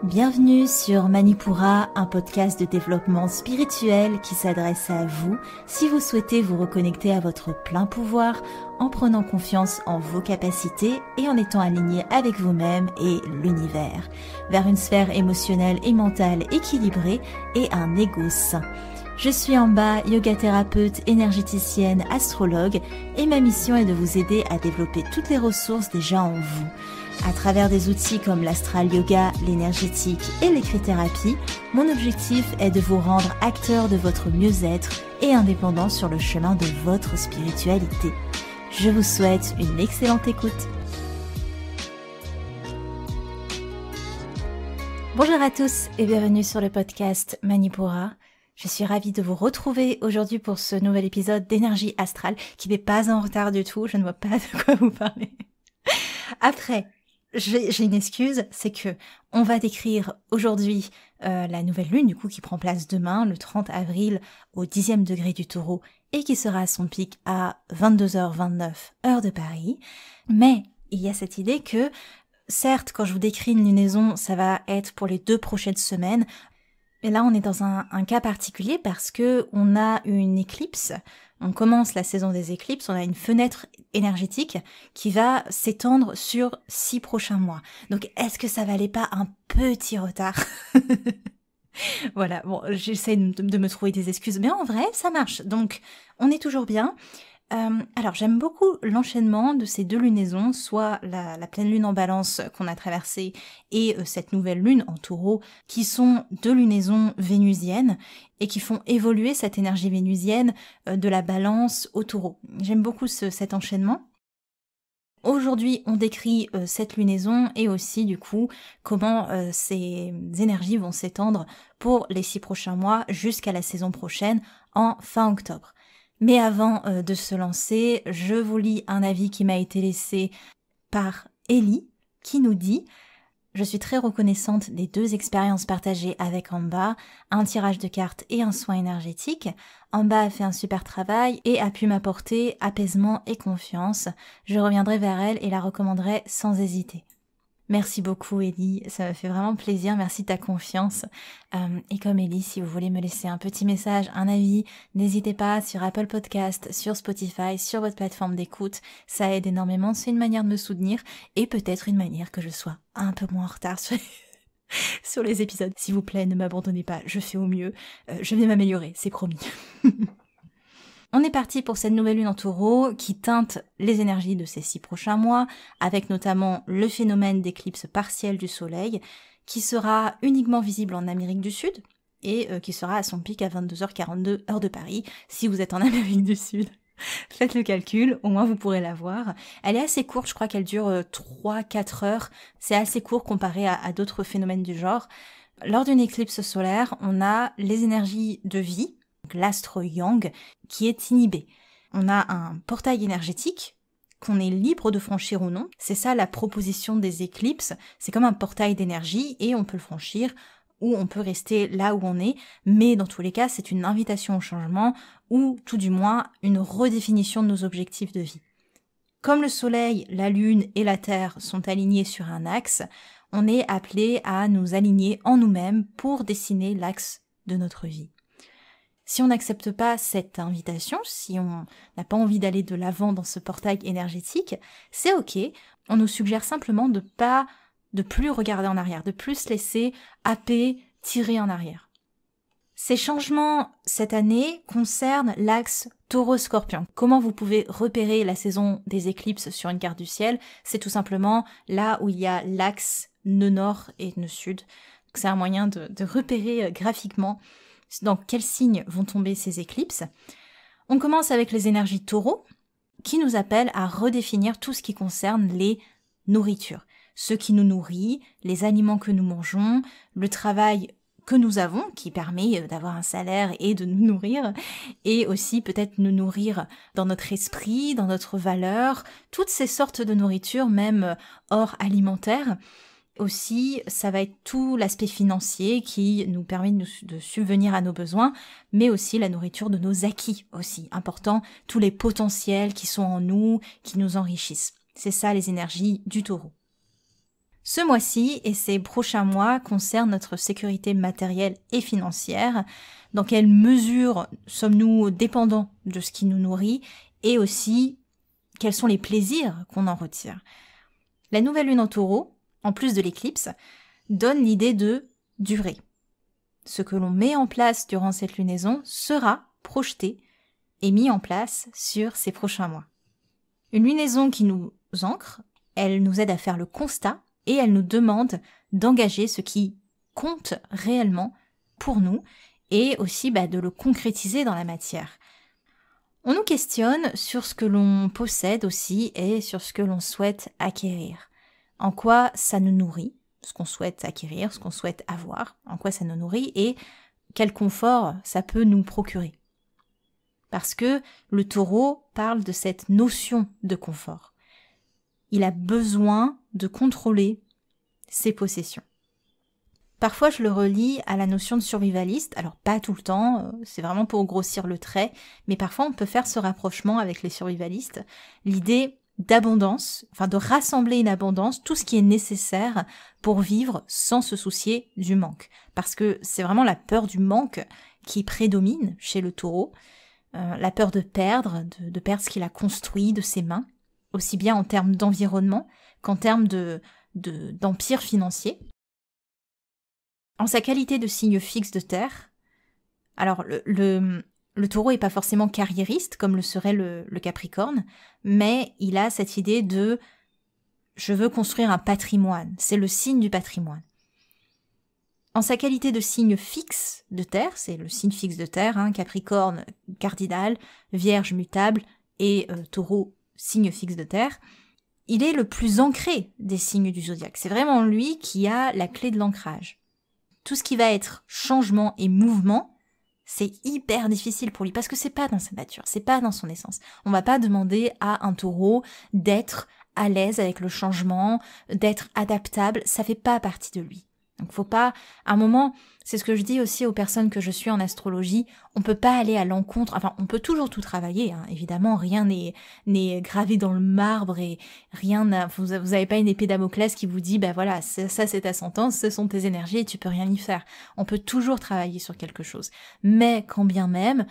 Bienvenue sur Manipura, un podcast de développement spirituel qui s'adresse à vous si vous souhaitez vous reconnecter à votre plein pouvoir en prenant confiance en vos capacités et en étant aligné avec vous-même et l'univers, vers une sphère émotionnelle et mentale équilibrée et un ego sain. Je suis Amba, yoga thérapeute, énergéticienne, astrologue et ma mission est de vous aider à développer toutes les ressources déjà en vous. À travers des outils comme l'astral yoga, l'énergétique et l'écrit-thérapie, mon objectif est de vous rendre acteur de votre mieux-être et indépendant sur le chemin de votre spiritualité. Je vous souhaite une excellente écoute. Bonjour à tous et bienvenue sur le podcast Manipura. Je suis ravie de vous retrouver aujourd'hui pour ce nouvel épisode d'énergie astrale qui n'est pas en retard du tout, je ne vois pas de quoi vous parler. Après, j'ai une excuse, c'est que on va décrire aujourd'hui la nouvelle lune du coup qui prend place demain, le 30 avril au 10e degré du Taureau et qui sera à son pic à 22h29 heure de Paris. Mais il y a cette idée que certes quand je vous décris une lunaison ça va être pour les 2 prochaines semaines. Et là, on est dans un cas particulier parce que on a une éclipse, on commence la saison des éclipses, on a une fenêtre énergétique qui va s'étendre sur 6 prochains mois. Donc, est-ce que ça valait pas un petit retard? Voilà, bon, j'essaie de me trouver des excuses, mais en vrai, ça marche. Donc, on est toujours bien. Alors j'aime beaucoup l'enchaînement de ces 2 lunaisons, soit la pleine lune en balance qu'on a traversée et cette nouvelle lune en taureau, qui sont 2 lunaisons vénusiennes et qui font évoluer cette énergie vénusienne de la balance au taureau. J'aime beaucoup cet enchaînement. Aujourd'hui, on décrit cette lunaison et aussi du coup comment ces énergies vont s'étendre pour les 6 prochains mois jusqu'à la saison prochaine en fin octobre. Mais avant de se lancer, je vous lis un avis qui m'a été laissé par Ellie, qui nous dit « Je suis très reconnaissante des 2 expériences partagées avec Amba, un tirage de cartes et un soin énergétique. Amba a fait un super travail et a pu m'apporter apaisement et confiance. Je reviendrai vers elle et la recommanderai sans hésiter. » Merci beaucoup Ellie, ça me fait vraiment plaisir, merci de ta confiance. Et comme Ellie, si vous voulez me laisser un petit message, un avis, n'hésitez pas sur Apple Podcast, sur Spotify, sur votre plateforme d'écoute, ça aide énormément, c'est une manière de me soutenir et peut-être une manière que je sois un peu moins en retard sur les épisodes. S'il vous plaît, ne m'abandonnez pas, je fais au mieux, je vais m'améliorer, c'est promis. On est parti pour cette nouvelle lune en taureau qui teinte les énergies de ces 6 prochains mois, avec notamment le phénomène d'éclipse partielle du soleil, qui sera uniquement visible en Amérique du Sud, et qui sera à son pic à 22h42 heure de Paris, si vous êtes en Amérique du Sud. Faites le calcul, au moins vous pourrez la voir. Elle est assez courte, je crois qu'elle dure 3-4 heures, c'est assez court comparé à d'autres phénomènes du genre. Lors d'une éclipse solaire, on a les énergies de vie, l'astre yang, qui est inhibé. On a un portail énergétique qu'on est libre de franchir ou non. C'est ça la proposition des éclipses. C'est comme un portail d'énergie et on peut le franchir ou on peut rester là où on est. Mais dans tous les cas, c'est une invitation au changement ou tout du moins une redéfinition de nos objectifs de vie. Comme le soleil, la lune et la terre sont alignés sur un axe, on est appelé à nous aligner en nous-mêmes pour dessiner l'axe de notre vie. Si on n'accepte pas cette invitation, si on n'a pas envie d'aller de l'avant dans ce portail énergétique, c'est ok. On nous suggère simplement de plus regarder en arrière, de plus se laisser happer, tirer en arrière. Ces changements cette année concernent l'axe Taureau-Scorpion. Comment vous pouvez repérer la saison des éclipses sur une carte du ciel? C'est tout simplement là où il y a l'axe nœud nord et nœud sud. C'est un moyen de repérer graphiquement dans quels signes vont tomber ces éclipses. On commence avec les énergies taureaux, qui nous appellent à redéfinir tout ce qui concerne les nourritures. Ce qui nous nourrit, les aliments que nous mangeons, le travail que nous avons, qui permet d'avoir un salaire et de nous nourrir, et aussi peut-être nous nourrir dans notre esprit, dans notre valeur, toutes ces sortes de nourriture, même hors alimentaire. Aussi, ça va être tout l'aspect financier qui nous permet de subvenir à nos besoins, mais aussi la nourriture de nos acquis aussi, important, tous les potentiels qui sont en nous, qui nous enrichissent. C'est ça les énergies du taureau. Ce mois-ci et ces prochains mois concernent notre sécurité matérielle et financière. Dans quelle mesure sommes-nous dépendants de ce qui nous nourrit et aussi quels sont les plaisirs qu'on en retire. La nouvelle lune en taureau, en plus de l'éclipse, donne l'idée de durée. Ce que l'on met en place durant cette lunaison sera projeté et mis en place sur ces prochains mois. Une lunaison qui nous ancre, elle nous aide à faire le constat et elle nous demande d'engager ce qui compte réellement pour nous et aussi de le concrétiser dans la matière. On nous questionne sur ce que l'on possède aussi et sur ce que l'on souhaite acquérir. En quoi ça nous nourrit, ce qu'on souhaite acquérir, ce qu'on souhaite avoir, en quoi ça nous nourrit et quel confort ça peut nous procurer. Parce que le taureau parle de cette notion de confort. Il a besoin de contrôler ses possessions. Parfois, je le relie à la notion de survivaliste. Alors, pas tout le temps, c'est vraiment pour grossir le trait, mais parfois on peut faire ce rapprochement avec les survivalistes. L'idée d'abondance, de rassembler une abondance, tout ce qui est nécessaire pour vivre sans se soucier du manque. Parce que c'est vraiment la peur du manque qui prédomine chez le taureau. La peur de perdre, de perdre ce qu'il a construit de ses mains, aussi bien en termes d'environnement qu'en termes d'empire financier. En sa qualité de signe fixe de terre, alors le taureau n'est pas forcément carriériste comme le serait le Capricorne, mais il a cette idée de « je veux construire un patrimoine », c'est le signe du patrimoine. En sa qualité de signe fixe de terre, c'est le signe fixe de terre, Capricorne cardinal, Vierge mutable et Taureau signe fixe de terre, il est le plus ancré des signes du zodiaque. C'est vraiment lui qui a la clé de l'ancrage. Tout ce qui va être changement et mouvement, c'est hyper difficile pour lui parce que c'est pas dans sa nature, c'est pas dans son essence. On va pas demander à un taureau d'être à l'aise avec le changement, d'être adaptable, ça fait pas partie de lui. Donc faut pas, à un moment, c'est ce que je dis aussi aux personnes que je suis en astrologie, on peut pas aller à l'encontre, on peut toujours tout travailler, évidemment, rien n'est gravé dans le marbre et vous avez pas une épée Damoclès qui vous dit, voilà, ça c'est ta sentence, ce sont tes énergies et tu peux rien y faire. On peut toujours travailler sur quelque chose. Mais quand bien même,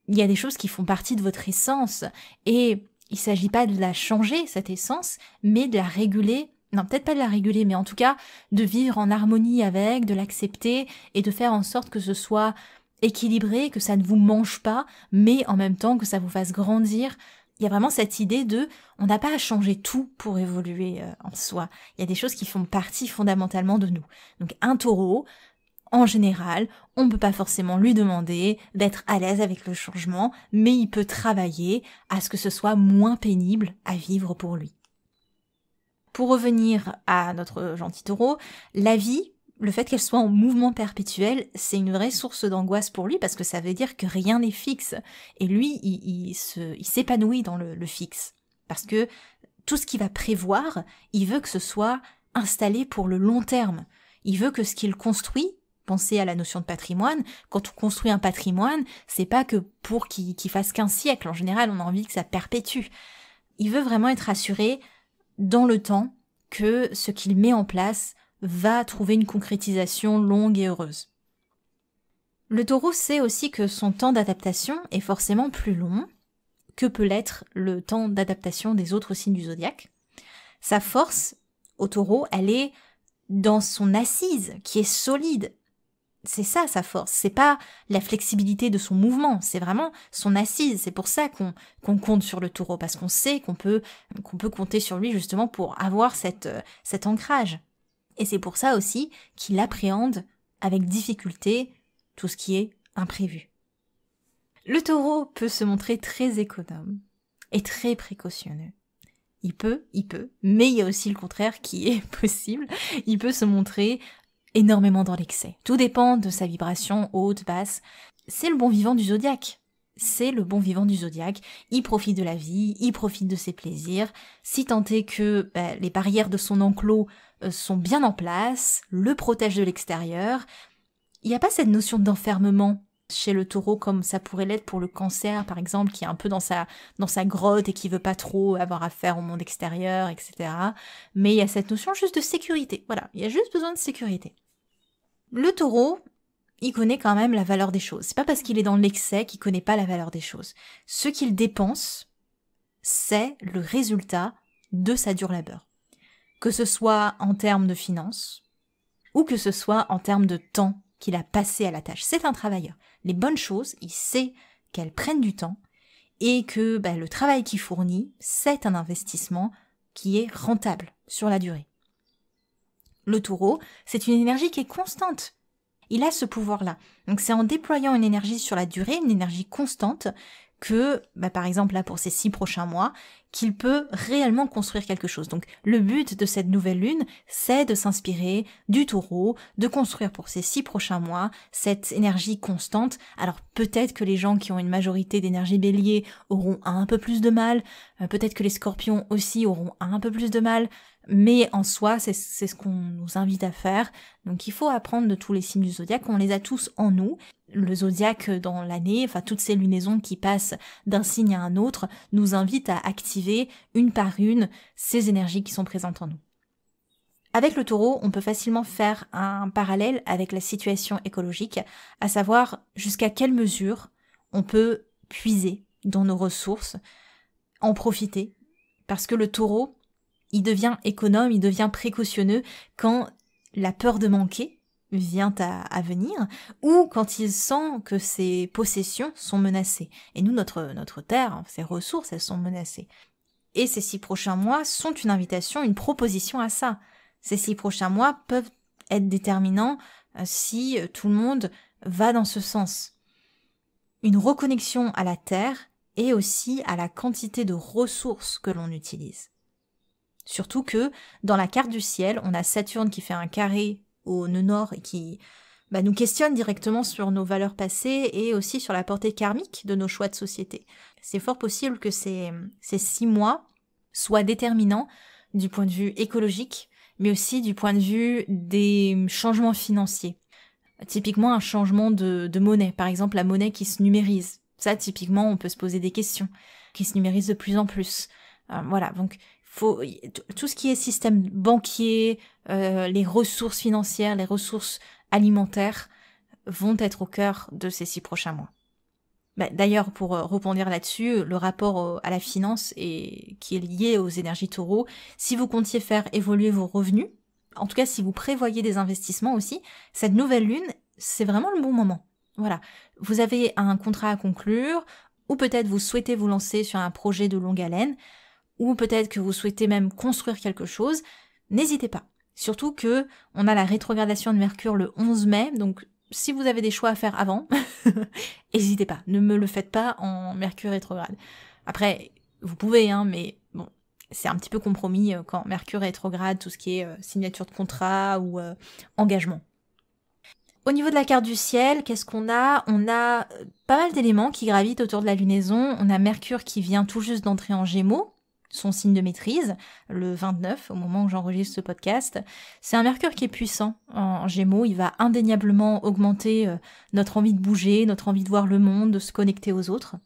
il y a des choses qui font partie de votre essence et il s'agit pas de la changer, cette essence, mais de la réguler. Non, peut-être pas de la réguler, mais en tout cas, de vivre en harmonie avec, de l'accepter et de faire en sorte que ce soit équilibré, que ça ne vous mange pas, mais en même temps que ça vous fasse grandir. Il y a vraiment cette idée on n'a pas à changer tout pour évoluer en soi. Il y a des choses qui font partie fondamentalement de nous. Donc un taureau, en général, on ne peut pas forcément lui demander d'être à l'aise avec le changement, mais il peut travailler à ce que ce soit moins pénible à vivre pour lui. Pour revenir à notre gentil taureau, la vie, le fait qu'elle soit en mouvement perpétuel, c'est une vraie source d'angoisse pour lui parce que ça veut dire que rien n'est fixe. Et lui, il s'épanouit dans le fixe. Parce que tout ce qu'il va prévoir, il veut que ce soit installé pour le long terme. Il veut que ce qu'il construit, pensez à la notion de patrimoine, quand on construit un patrimoine, c'est pas que pour qu'il fasse qu'un siècle. En général, on a envie que ça perpétue. Il veut vraiment être assuré dans le temps que ce qu'il met en place va trouver une concrétisation longue et heureuse. Le taureau sait aussi que son temps d'adaptation est forcément plus long que peut l'être le temps d'adaptation des autres signes du zodiaque. Sa force au taureau, elle est dans son assise qui est solide. C'est ça sa force, c'est pas la flexibilité de son mouvement, c'est vraiment son assise. C'est pour ça qu'on compte sur le taureau, parce qu'on sait qu'on peut compter sur lui justement pour avoir cet ancrage. Et c'est pour ça aussi qu'il appréhende avec difficulté tout ce qui est imprévu. Le taureau peut se montrer très économe et très précautionneux. Il peut, mais il y a aussi le contraire qui est possible. Il peut se montrer énormément dans l'excès. Tout dépend de sa vibration haute, basse. C'est le bon vivant du zodiaque. Il profite de la vie, il profite de ses plaisirs, si tant est que les barrières de son enclos sont bien en place, le protègent de l'extérieur. Il n'y a pas cette notion d'enfermement chez le taureau comme ça pourrait l'être pour le cancer par exemple, qui est un peu dans sa grotte et qui veut pas trop avoir affaire au monde extérieur, etc. Mais il y a cette notion juste de sécurité. Voilà, il y a juste besoin de sécurité. Le taureau, il connaît quand même la valeur des choses. C'est pas parce qu'il est dans l'excès qu'il connaît pas la valeur des choses. Ce qu'il dépense, c'est le résultat de sa dure labeur. Que ce soit en termes de finances, ou que ce soit en termes de temps qu'il a passé à la tâche. C'est un travailleur. Les bonnes choses, il sait qu'elles prennent du temps et que le travail qu'il fournit, c'est un investissement qui est rentable sur la durée. Le taureau, c'est une énergie qui est constante. Il a ce pouvoir-là. Donc c'est en déployant une énergie sur la durée, une énergie constante, que, par exemple là pour ces 6 prochains mois, qu'il peut réellement construire quelque chose. Donc le but de cette nouvelle lune, c'est de s'inspirer du taureau, de construire pour ces 6 prochains mois cette énergie constante. Alors peut-être que les gens qui ont une majorité d'énergie bélier auront un peu plus de mal, peut-être que les scorpions aussi auront un peu plus de mal, mais en soi, c'est ce qu'on nous invite à faire. Donc il faut apprendre de tous les signes du zodiaque, on les a tous en nous. Le zodiaque dans l'année, toutes ces lunaisons qui passent d'un signe à un autre, nous invitent à activer une par une ces énergies qui sont présentes en nous. Avec le taureau, on peut facilement faire un parallèle avec la situation écologique, à savoir jusqu'à quelle mesure on peut puiser dans nos ressources, en profiter, parce que le taureau, il devient économe, il devient précautionneux quand la peur de manquer vient à venir, ou quand il sent que ses possessions sont menacées. Et nous, notre terre, ses ressources, elles sont menacées. Et ces 6 prochains mois sont une invitation, une proposition à ça. Ces 6 prochains mois peuvent être déterminants si tout le monde va dans ce sens. Une reconnexion à la terre et aussi à la quantité de ressources que l'on utilise. Surtout que dans la carte du ciel, on a Saturne qui fait un carré au nœud nord et qui nous questionne directement sur nos valeurs passées et aussi sur la portée karmique de nos choix de société. C'est fort possible que ces 6 mois soient déterminants du point de vue écologique, mais aussi du point de vue des changements financiers. Typiquement un changement de monnaie, par exemple la monnaie qui se numérise. Ça, typiquement, on peut se poser des questions, qui se numérise de plus en plus. Voilà, donc tout ce qui est système banquier, les ressources financières, les ressources alimentaires vont être au cœur de ces 6 prochains mois. D'ailleurs, pour rebondir là-dessus, le rapport à la finance qui est lié aux énergies taureaux, si vous comptiez faire évoluer vos revenus, en tout cas si vous prévoyez des investissements aussi, cette nouvelle lune, c'est vraiment le bon moment. Voilà, vous avez un contrat à conclure, ou peut-être vous souhaitez vous lancer sur un projet de longue haleine, ou peut-être que vous souhaitez même construire quelque chose, n'hésitez pas. Surtout que on a la rétrogradation de Mercure le 11 mai, donc si vous avez des choix à faire avant, n'hésitez pas, ne me le faites pas en Mercure rétrograde. Après, vous pouvez, mais bon, c'est un petit peu compromis quand Mercure rétrograde, tout ce qui est signature de contrat ou engagement. Au niveau de la carte du ciel, qu'est-ce qu'on a ? On a pas mal d'éléments qui gravitent autour de la lunaison. On a Mercure qui vient tout juste d'entrer en Gémeaux, son signe de maîtrise, le 29, au moment où j'enregistre ce podcast. C'est un Mercure qui est puissant en Gémeaux, il va indéniablement augmenter notre envie de bouger, notre envie de voir le monde, de se connecter aux autres.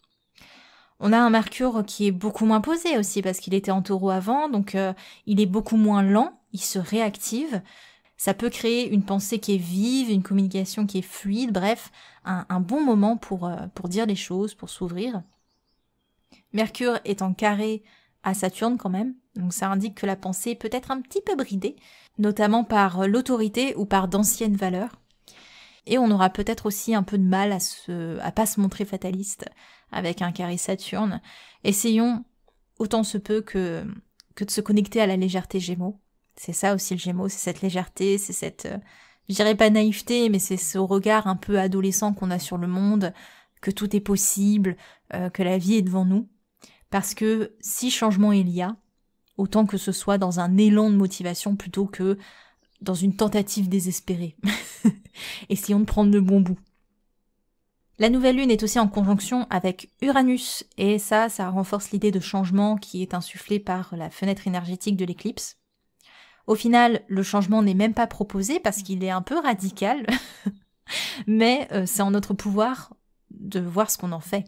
On a un Mercure qui est beaucoup moins posé aussi, parce qu'il était en Taureau avant, donc il est beaucoup moins lent, il se réactive. Ça peut créer une pensée qui est vive, une communication qui est fluide, bref, un bon moment pour dire les choses, pour s'ouvrir. Mercure est en carré à Saturne quand même, donc ça indique que la pensée peut être un petit peu bridée, notamment par l'autorité ou par d'anciennes valeurs. Et on aura peut-être aussi un peu de mal à pas se montrer fataliste avec un carré Saturne. Essayons autant se peut que de se connecter à la légèreté Gémeaux. C'est ça aussi le Gémeaux, c'est cette légèreté, c'est cette, je dirais pas naïveté, mais c'est ce regard un peu adolescent qu'on a sur le monde, que tout est possible, que la vie est devant nous. Parce que si changement il y a, autant que ce soit dans un élan de motivation plutôt que dans une tentative désespérée. Essayons de prendre le bon bout. La nouvelle lune est aussi en conjonction avec Uranus, et ça renforce l'idée de changement qui est insufflée par la fenêtre énergétique de l'éclipse. Au final, le changement n'est même pas proposé parce qu'il est un peu radical. Mais c'est en notre pouvoir de voir ce qu'on en fait.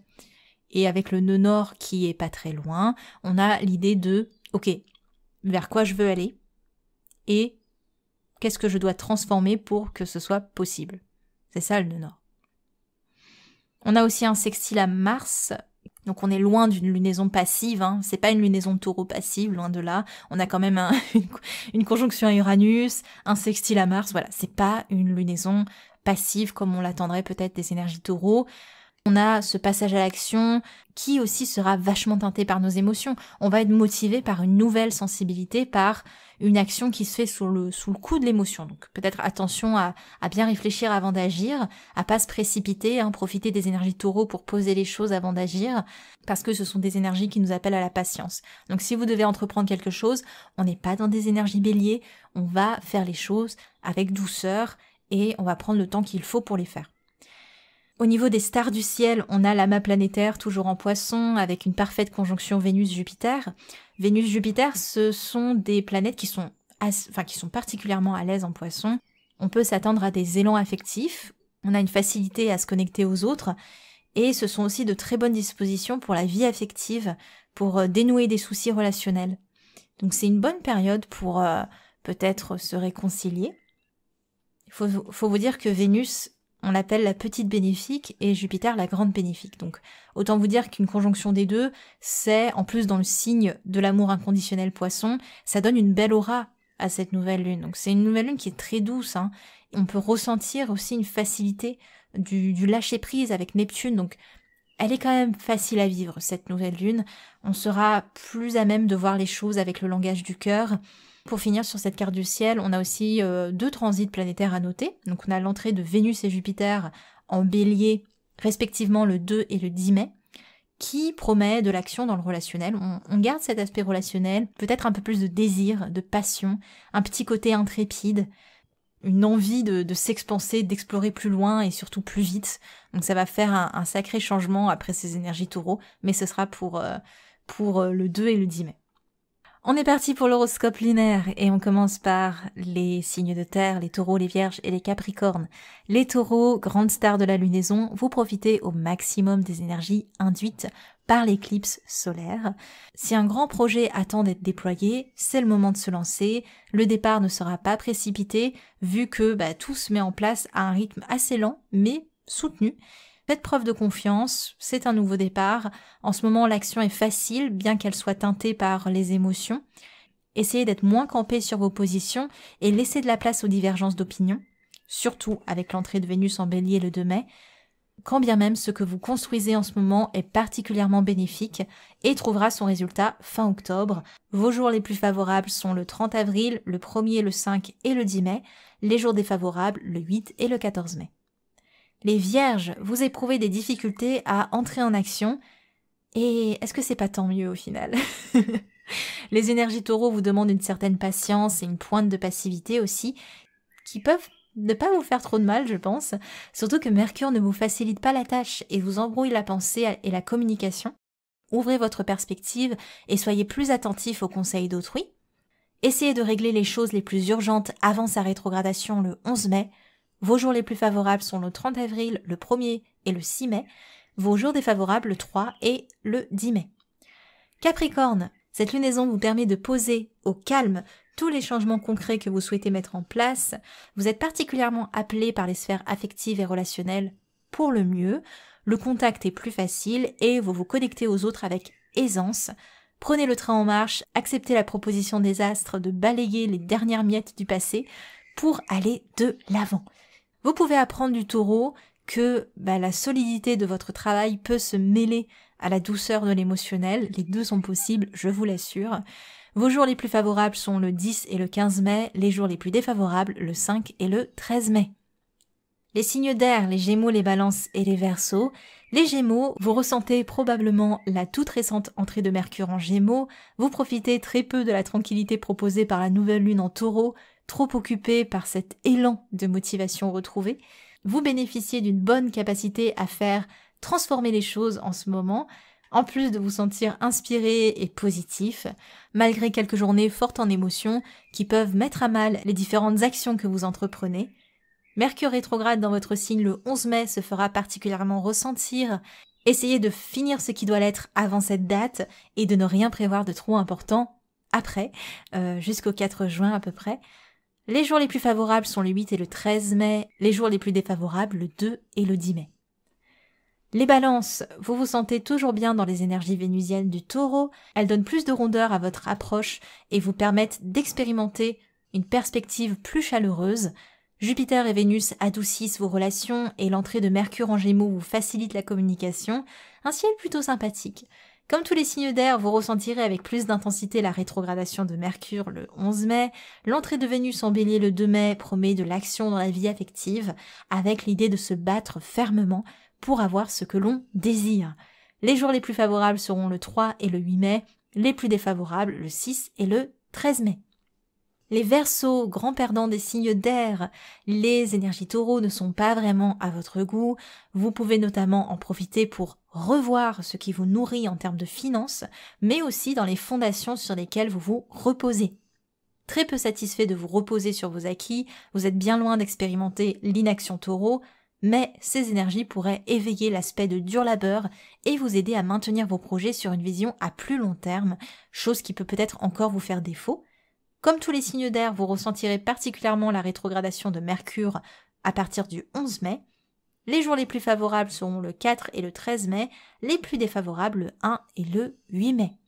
Et avec le nœud nord qui est pas très loin, on a l'idée de, ok, vers quoi je veux aller et qu'est-ce que je dois transformer pour que ce soit possible. C'est ça le nœud nord. On a aussi un sextile à Mars, donc on est loin d'une lunaison passive, hein. C'est pas une lunaison de taureau passive, loin de là. On a quand même une conjonction à Uranus, un sextile à Mars, voilà, c'est pas une lunaison passive comme on l'attendrait peut-être des énergies taureaux. On a ce passage à l'action qui aussi sera vachement teinté par nos émotions. On va être motivé par une nouvelle sensibilité, par une action qui se fait sous le coup de l'émotion. Donc peut-être attention à bien réfléchir avant d'agir, à pas se précipiter, hein, profiter des énergies taureaux pour poser les choses avant d'agir, parce que ce sont des énergies qui nous appellent à la patience. Donc si vous devez entreprendre quelque chose, on n'est pas dans des énergies béliers, on va faire les choses avec douceur et on va prendre le temps qu'il faut pour les faire. Au niveau des stars du ciel, on a l'amas planétaire toujours en Poisson avec une parfaite conjonction Vénus-Jupiter. Vénus-Jupiter, ce sont des planètes qui sont particulièrement à l'aise en Poisson. On peut s'attendre à des élans affectifs, on a une facilité à se connecter aux autres, et ce sont aussi de très bonnes dispositions pour la vie affective, pour dénouer des soucis relationnels. Donc c'est une bonne période pour peut-être se réconcilier. Il faut vous dire que Vénus, on l'appelle la petite bénéfique et Jupiter la grande bénéfique. Donc autant vous dire qu'une conjonction des deux, c'est en plus dans le signe de l'amour inconditionnel Poisson, ça donne une belle aura à cette nouvelle lune. Donc c'est une nouvelle lune qui est très douce, hein. On peut ressentir aussi une facilité du lâcher prise avec Neptune. Donc elle est quand même facile à vivre cette nouvelle lune. On sera plus à même de voir les choses avec le langage du cœur. Pour finir sur cette carte du ciel, on a aussi 2 transits planétaires à noter. Donc on a l'entrée de Vénus et Jupiter en bélier, respectivement le 2 et le 10 mai, qui promet de l'action dans le relationnel. On garde cet aspect relationnel, peut-être un peu plus de désir, de passion, un petit côté intrépide, une envie de s'expanser, d'explorer plus loin et surtout plus vite. Donc ça va faire un sacré changement après ces énergies taureaux, mais ce sera pour le 2 et le 10 mai. On est parti pour l'horoscope lunaire et on commence par les signes de terre, les taureaux, les vierges et les capricornes. Les taureaux, grandes stars de la lunaison, vous profitez au maximum des énergies induites par l'éclipse solaire. Si un grand projet attend d'être déployé, c'est le moment de se lancer. Le départ ne sera pas précipité vu que tout se met en place à un rythme assez lent mais soutenu. Faites preuve de confiance, c'est un nouveau départ. En ce moment, l'action est facile, bien qu'elle soit teintée par les émotions. Essayez d'être moins campé sur vos positions et laissez de la place aux divergences d'opinion, surtout avec l'entrée de Vénus en Bélier le 2 mai, quand bien même ce que vous construisez en ce moment est particulièrement bénéfique et trouvera son résultat fin octobre. Vos jours les plus favorables sont le 30 avril, le 1er, le 5 et le 10 mai, les jours défavorables le 8 et le 14 mai. Les vierges, vous éprouvez des difficultés à entrer en action, et est-ce que c'est pas tant mieux au final? Les énergies taureaux vous demandent une certaine patience et une pointe de passivité aussi, qui peuvent ne pas vous faire trop de mal, je pense, surtout que Mercure ne vous facilite pas la tâche et vous embrouille la pensée et la communication. Ouvrez votre perspective et soyez plus attentif aux conseils d'autrui. Essayez de régler les choses les plus urgentes avant sa rétrogradation le 11 mai. Vos jours les plus favorables sont le 30 avril, le 1er et le 6 mai. Vos jours défavorables le 3 et le 10 mai. Capricorne, cette lunaison vous permet de poser au calme tous les changements concrets que vous souhaitez mettre en place. Vous êtes particulièrement appelé par les sphères affectives et relationnelles pour le mieux. Le contact est plus facile et vous vous connectez aux autres avec aisance. Prenez le train en marche, acceptez la proposition des astres de balayer les dernières miettes du passé pour aller de l'avant. Vous pouvez apprendre du taureau que la solidité de votre travail peut se mêler à la douceur de l'émotionnel. Les deux sont possibles, je vous l'assure. Vos jours les plus favorables sont le 10 et le 15 mai, les jours les plus défavorables le 5 et le 13 mai. Les signes d'air, les Gémeaux, les Balances et les Verseaux. Les Gémeaux, vous ressentez probablement la toute récente entrée de Mercure en Gémeaux, vous profitez très peu de la tranquillité proposée par la nouvelle lune en Taureau, trop occupé par cet élan de motivation retrouvée. Vous bénéficiez d'une bonne capacité à faire transformer les choses en ce moment, en plus de vous sentir inspiré et positif, malgré quelques journées fortes en émotions qui peuvent mettre à mal les différentes actions que vous entreprenez. Mercure rétrograde dans votre signe le 11 mai se fera particulièrement ressentir. Essayez de finir ce qui doit l'être avant cette date et de ne rien prévoir de trop important après, jusqu'au 4 juin à peu près. Les jours les plus favorables sont le 8 et le 13 mai, les jours les plus défavorables le 2 et le 10 mai. Les balances, vous vous sentez toujours bien dans les énergies vénusiennes du taureau, elles donnent plus de rondeur à votre approche et vous permettent d'expérimenter une perspective plus chaleureuse. Jupiter et Vénus adoucissent vos relations et l'entrée de Mercure en Gémeaux vous facilite la communication, un ciel plutôt sympathique. Comme tous les signes d'air, vous ressentirez avec plus d'intensité la rétrogradation de Mercure le 11 mai, l'entrée de Vénus en Bélier le 2 mai promet de l'action dans la vie affective, avec l'idée de se battre fermement pour avoir ce que l'on désire. Les jours les plus favorables seront le 3 et le 8 mai, les plus défavorables le 6 et le 13 mai. Les Verseaux, grands perdants des signes d'air, les énergies taureaux ne sont pas vraiment à votre goût. Vous pouvez notamment en profiter pour revoir ce qui vous nourrit en termes de finances, mais aussi dans les fondations sur lesquelles vous vous reposez. Très peu satisfait de vous reposer sur vos acquis, vous êtes bien loin d'expérimenter l'inaction taureau, mais ces énergies pourraient éveiller l'aspect de dur labeur et vous aider à maintenir vos projets sur une vision à plus long terme, chose qui peut peut-être encore vous faire défaut. Comme tous les signes d'air, vous ressentirez particulièrement la rétrogradation de Mercure à partir du 11 mai. Les jours les plus favorables seront le 4 et le 13 mai, les plus défavorables le 1 et le 8 mai.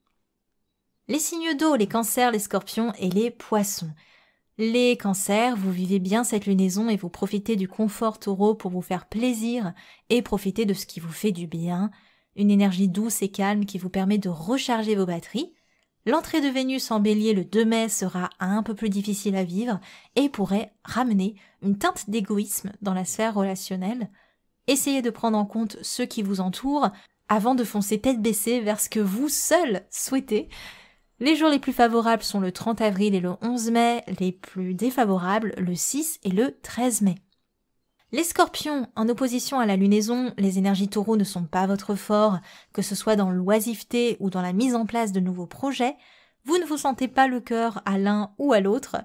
Les signes d'eau, les cancers, les scorpions et les poissons. Les cancers, vous vivez bien cette lunaison et vous profitez du confort taureau pour vous faire plaisir et profiter de ce qui vous fait du bien. Une énergie douce et calme qui vous permet de recharger vos batteries. L'entrée de Vénus en Bélier le 2 mai sera un peu plus difficile à vivre et pourrait ramener une teinte d'égoïsme dans la sphère relationnelle. Essayez de prendre en compte ceux qui vous entourent avant de foncer tête baissée vers ce que vous seul souhaitez. Les jours les plus favorables sont le 30 avril et le 11 mai, les plus défavorables le 6 et le 13 mai. Les scorpions, en opposition à la lunaison, les énergies taureaux ne sont pas votre fort, que ce soit dans l'oisiveté ou dans la mise en place de nouveaux projets. Vous ne vous sentez pas le cœur à l'un ou à l'autre.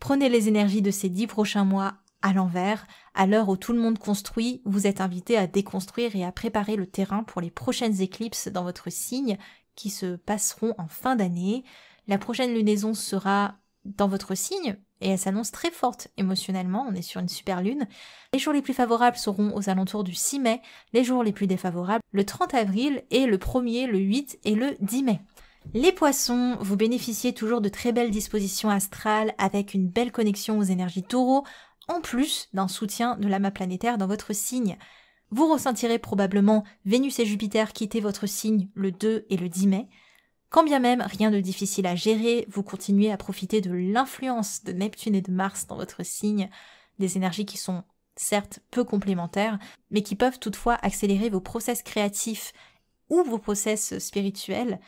Prenez les énergies de ces 10 prochains mois à l'envers. À l'heure où tout le monde construit, vous êtes invité à déconstruire et à préparer le terrain pour les prochaines éclipses dans votre signe qui se passeront en fin d'année. La prochaine lunaison sera dans votre signe et elle s'annonce très forte émotionnellement, on est sur une super lune. Les jours les plus favorables seront aux alentours du 6 mai, les jours les plus défavorables le 30 avril et le 1er, le 8 et le 10 mai. Les poissons, vous bénéficiez toujours de très belles dispositions astrales avec une belle connexion aux énergies taureaux, en plus d'un soutien de l'amas planétaire dans votre signe. Vous ressentirez probablement Vénus et Jupiter quitter votre signe le 2 et le 10 mai. Quand bien même rien de difficile à gérer, vous continuez à profiter de l'influence de Neptune et de Mars dans votre signe, des énergies qui sont certes peu complémentaires, mais qui peuvent toutefois accélérer vos process créatifs ou vos process spirituels.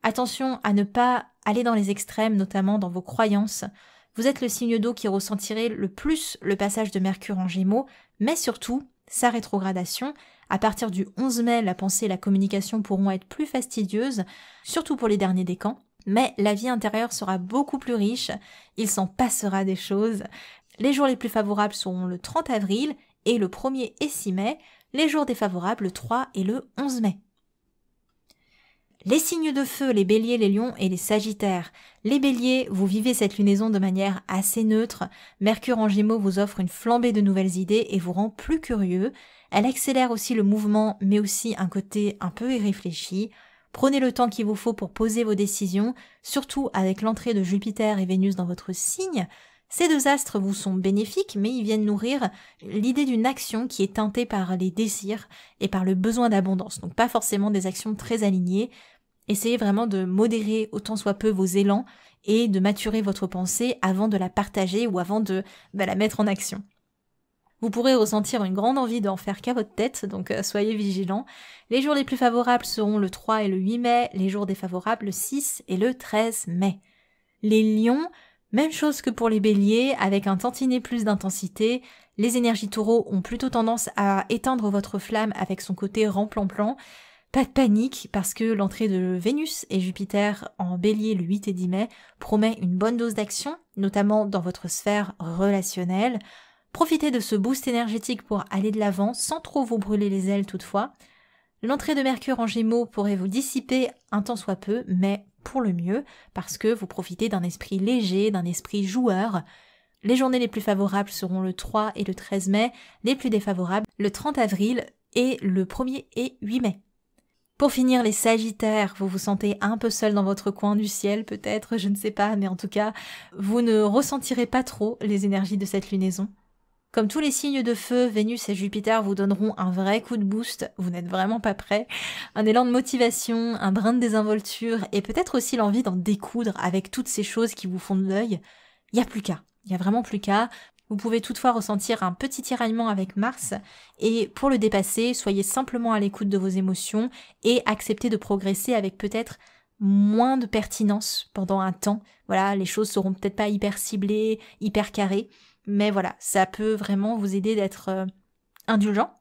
Attention à ne pas aller dans les extrêmes, notamment dans vos croyances. Vous êtes le signe d'eau qui ressentirez le plus le passage de Mercure en Gémeaux, mais surtout sa rétrogradation. À partir du 11 mai, la pensée et la communication pourront être plus fastidieuses, surtout pour les derniers décans, mais la vie intérieure sera beaucoup plus riche, il s'en passera des choses. Les jours les plus favorables seront le 30 avril et le 1er et 6 mai, les jours défavorables le 3 et le 11 mai. Les signes de feu, les béliers, les lions et les sagittaires. Les béliers, vous vivez cette lunaison de manière assez neutre. Mercure en Gémeaux vous offre une flambée de nouvelles idées et vous rend plus curieux. Elle accélère aussi le mouvement, mais aussi un côté un peu irréfléchi. Prenez le temps qu'il vous faut pour poser vos décisions, surtout avec l'entrée de Jupiter et Vénus dans votre signe. Ces deux astres vous sont bénéfiques, mais ils viennent nourrir l'idée d'une action qui est teintée par les désirs et par le besoin d'abondance. Donc pas forcément des actions très alignées. Essayez vraiment de modérer autant soit peu vos élans et de maturer votre pensée avant de la partager ou avant de la mettre en action. Vous pourrez ressentir une grande envie d'en faire qu'à votre tête, donc soyez vigilants. Les jours les plus favorables seront le 3 et le 8 mai, les jours défavorables le 6 et le 13 mai. Les lions, même chose que pour les béliers, avec un tantinet plus d'intensité. Les énergies taureaux ont plutôt tendance à éteindre votre flamme avec son côté remplan-plan. Pas de panique, parce que l'entrée de Vénus et Jupiter en bélier le 8 et 10 mai promet une bonne dose d'action, notamment dans votre sphère relationnelle. Profitez de ce boost énergétique pour aller de l'avant sans trop vous brûler les ailes toutefois. L'entrée de Mercure en Gémeaux pourrait vous dissiper un tant soit peu, mais pour le mieux, parce que vous profitez d'un esprit léger, d'un esprit joueur. Les journées les plus favorables seront le 3 et le 13 mai, les plus défavorables le 30 avril et le 1er et 8 mai. Pour finir, les Sagittaires, vous vous sentez un peu seul dans votre coin du ciel, peut-être, je ne sais pas, mais en tout cas, vous ne ressentirez pas trop les énergies de cette lunaison. Comme tous les signes de feu, Vénus et Jupiter vous donneront un vrai coup de boost, vous n'êtes vraiment pas prêts, un élan de motivation, un brin de désinvolture et peut-être aussi l'envie d'en découdre avec toutes ces choses qui vous font de l'œil. Il n'y a plus qu'à, il n'y a vraiment plus qu'à. Vous pouvez toutefois ressentir un petit tiraillement avec Mars et pour le dépasser, soyez simplement à l'écoute de vos émotions et acceptez de progresser avec peut-être moins de pertinence pendant un temps. Voilà, les choses seront peut-être pas hyper ciblées, hyper carrées. Mais voilà, ça peut vraiment vous aider d'être indulgent.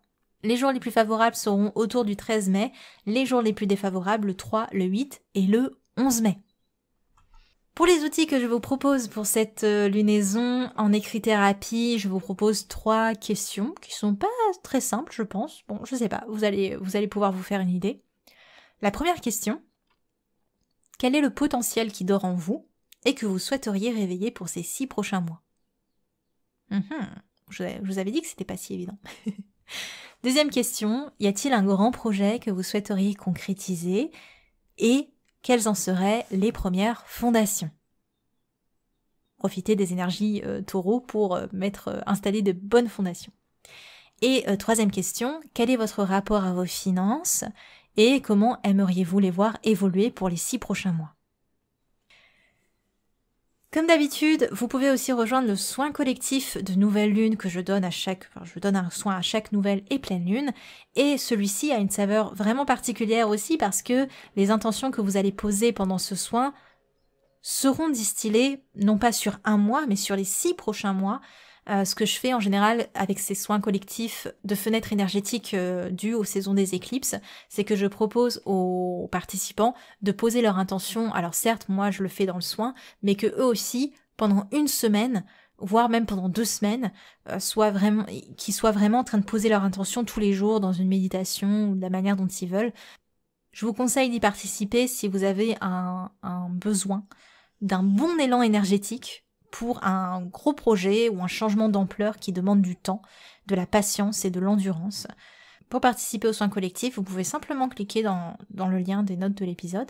Les jours les plus favorables seront autour du 13 mai, les jours les plus défavorables le 3, le 8 et le 11 mai. Pour les outils que je vous propose pour cette lunaison en écrit-thérapie, je vous propose 3 questions qui sont pas très simples, je pense. Bon, je sais pas, vous allez pouvoir vous faire une idée. La première question, quel est le potentiel qui dort en vous et que vous souhaiteriez réveiller pour ces 6 prochains mois ? Je vous avais dit que c'était pas si évident. Deuxième question, y a-t-il un grand projet que vous souhaiteriez concrétiser et quelles en seraient les premières fondations ? Profitez des énergies taureaux pour installer de bonnes fondations. Et troisième question, quel est votre rapport à vos finances et comment aimeriez-vous les voir évoluer pour les 6 prochains mois ? Comme d'habitude, vous pouvez aussi rejoindre le soin collectif de nouvelle lune que je donne je donne un soin à chaque nouvelle et pleine lune. Et celui-ci a une saveur vraiment particulière aussi parce que les intentions que vous allez poser pendant ce soin seront distillées non pas sur un mois, mais sur les 6 prochains mois. Ce que je fais en général avec ces soins collectifs de fenêtres énergétiques dues aux saisons des éclipses, c'est que je propose aux participants de poser leur intention. Alors certes, moi je le fais dans le soin, mais que eux aussi, pendant une semaine, voire même pendant 2 semaines, qu'ils soient vraiment en train de poser leur intention tous les jours dans une méditation ou de la manière dont ils veulent. Je vous conseille d'y participer si vous avez un besoin d'un bon élan énergétique pour un gros projet ou un changement d'ampleur qui demande du temps, de la patience et de l'endurance. Pour participer au soin collectif, vous pouvez simplement cliquer dans le lien des notes de l'épisode.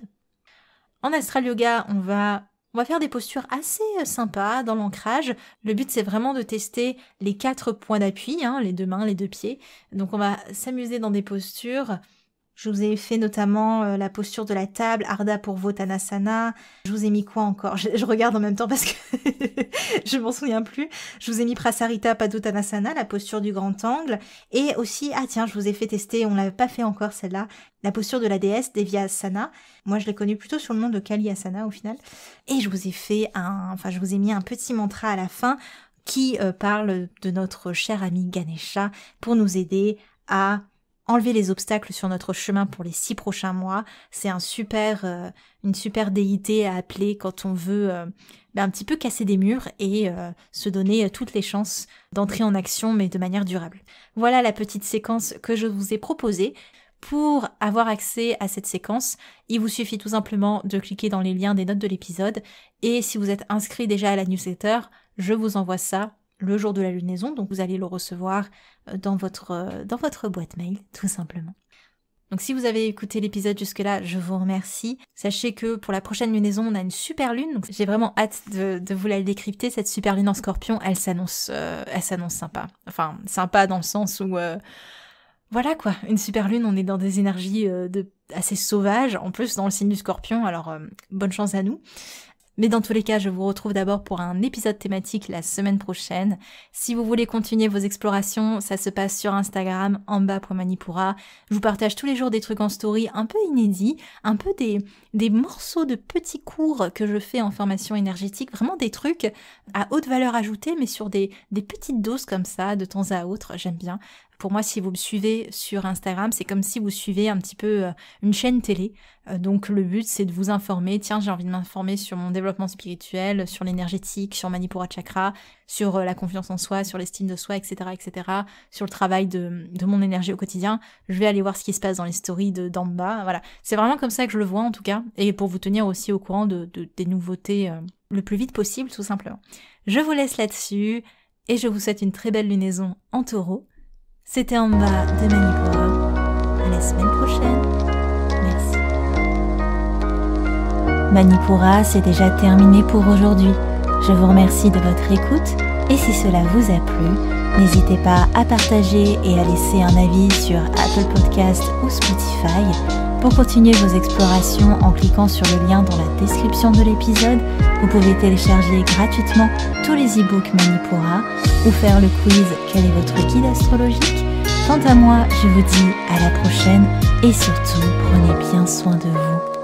En Astral Yoga, on va faire des postures assez sympas dans l'ancrage. Le but, c'est vraiment de tester les 4 points d'appui, les 2 mains, les 2 pieds. Donc on va s'amuser dans des postures. Je vous ai fait notamment la posture de la table, Ardha Purvottanasana. Je vous ai mis quoi encore ? Je regarde en même temps parce que je m'en souviens plus. Je vous ai mis Prasarita Padottanasana, la posture du grand angle. Et aussi, je vous ai fait tester, on l'avait pas fait encore celle-là, la posture de la déesse, Devyasana. Moi, je l'ai connue plutôt sur le nom de Kali Asana au final. Et je vous ai mis un petit mantra à la fin qui parle de notre cher ami Ganesha pour nous aider à enlever les obstacles sur notre chemin pour les 6 prochains mois. C'est une super déité à appeler quand on veut un petit peu casser des murs et se donner toutes les chances d'entrer en action, mais de manière durable. Voilà la petite séquence que je vous ai proposée. Pour avoir accès à cette séquence, il vous suffit tout simplement de cliquer dans les liens des notes de l'épisode. Et si vous êtes inscrit déjà à la newsletter, je vous envoie ça le jour de la lunaison, donc vous allez le recevoir dans votre boîte mail, tout simplement. Donc si vous avez écouté l'épisode jusque-là, je vous remercie. Sachez que pour la prochaine lunaison, on a une super lune, donc j'ai vraiment hâte de vous la décrypter. Cette super lune en Scorpion, elle s'annonce sympa. Enfin, sympa dans le sens où... Voilà quoi, une super lune, on est dans des énergies assez sauvages, en plus dans le signe du Scorpion, alors bonne chance à nous. Mais dans tous les cas, je vous retrouve d'abord pour un épisode thématique la semaine prochaine. Si vous voulez continuer vos explorations, ça se passe sur Instagram, amba.manipura. Je vous partage tous les jours des trucs en story un peu inédits, un peu des morceaux de petits cours que je fais en formation énergétique, vraiment des trucs à haute valeur ajoutée, mais sur des petites doses comme ça, de temps à autre, j'aime bien, Pour moi, si vous me suivez sur Instagram, c'est comme si vous suivez un petit peu une chaîne télé. Donc le but, c'est de vous informer. Tiens, j'ai envie de m'informer sur mon développement spirituel, sur l'énergétique, sur Manipura Chakra, sur la confiance en soi, sur l'estime de soi, etc., etc., sur le travail de mon énergie au quotidien. Je vais aller voir ce qui se passe dans les stories d'en bas. Voilà, c'est vraiment comme ça que je le vois en tout cas, et pour vous tenir aussi au courant des nouveautés le plus vite possible, tout simplement. Je vous laisse là-dessus, et je vous souhaite une très belle lunaison en taureau. C'était en bas de Manipura. À la semaine prochaine. Merci. Manipura, c'est déjà terminé pour aujourd'hui. Je vous remercie de votre écoute et si cela vous a plu, n'hésitez pas à partager et à laisser un avis sur Apple Podcast ou Spotify. Pour continuer vos explorations en cliquant sur le lien dans la description de l'épisode, vous pouvez télécharger gratuitement tous les e-books Manipura ou faire le quiz Quel est votre guide astrologique? Quant à moi, je vous dis à la prochaine et surtout, prenez bien soin de vous.